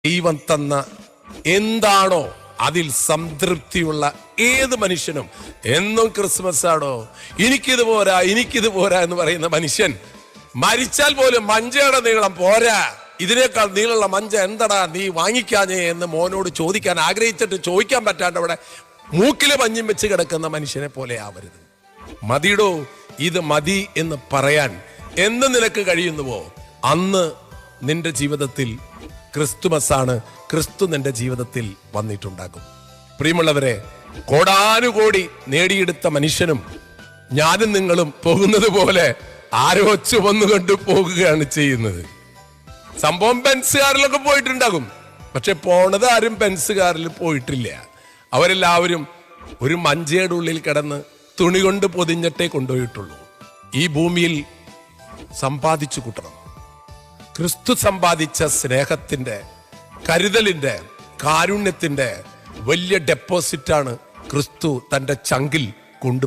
ദൈവം തന്ന എന്താണോ അതിൽ സംതൃപ്തിയുള്ള ഏത് മനുഷ്യനും എന്നും ക്രിസ്മസ് ആണോ, എനിക്കിത് പോരാ എന്ന് പറയുന്ന മനുഷ്യൻ മരിച്ചാൽ പോലും മഞ്ചയുടെ നീളം പോരാ, ഇതിനേക്കാൾ നീളമുള്ള മഞ്ച എന്തടാ നീ വാങ്ങിക്കാഞ്ഞേ എന്ന് മോനോട് ചോദിക്കാൻ ആഗ്രഹിച്ചിട്ട് ചോദിക്കാൻ പറ്റാണ്ട് അവിടെ മൂക്കിലെ മഞ്ഞും വെച്ച് കിടക്കുന്ന മനുഷ്യനെ പോലെ ആവരുത്. മതിടോ, ഇത് മതി എന്ന് പറയാൻ എന്ന് നിനക്ക് കഴിയുന്നുവോ അന്ന് നിന്റെ ജീവിതത്തിൽ ക്രിസ്തുമസാണ്, ക്രിസ്തു നിന്റെ ജീവിതത്തിൽ വന്നിട്ടുണ്ടാകും. പ്രിയമുള്ളവരെ, കോടാനുകോടി നേടിയെടുത്ത മനുഷ്യനും ഞാനും നിങ്ങളും പോകുന്നത് പോലെ ആരോ ചുവന്നുകൊണ്ട് പോകുകയാണ് ചെയ്യുന്നത്. സംഭവം ബെൻസ് കാറിലൊക്കെ പോയിട്ടുണ്ടാകും, പക്ഷെ പോണത് ആരും ബെൻസ് കാറിൽ പോയിട്ടില്ല. അവരെല്ലാവരും ഒരു മഞ്ചയുടെ ഉള്ളിൽ കിടന്ന് തുണി കൊണ്ട് പൊതിഞ്ഞിട്ടേ കൊണ്ടുപോയിട്ടുള്ളൂ. ഈ ഭൂമിയിൽ സമ്പാദിച്ചു കൂട്ടണം. ക്രിസ്തു സമ്പാദിച്ച സ്നേഹത്തിന്റെ, കരുതലിന്റെ, കാരുണ്യത്തിന്റെ വലിയ ഡെപ്പോസിറ്റാണ് ക്രിസ്തു തന്റെ ചങ്കിൽ കൊണ്ടു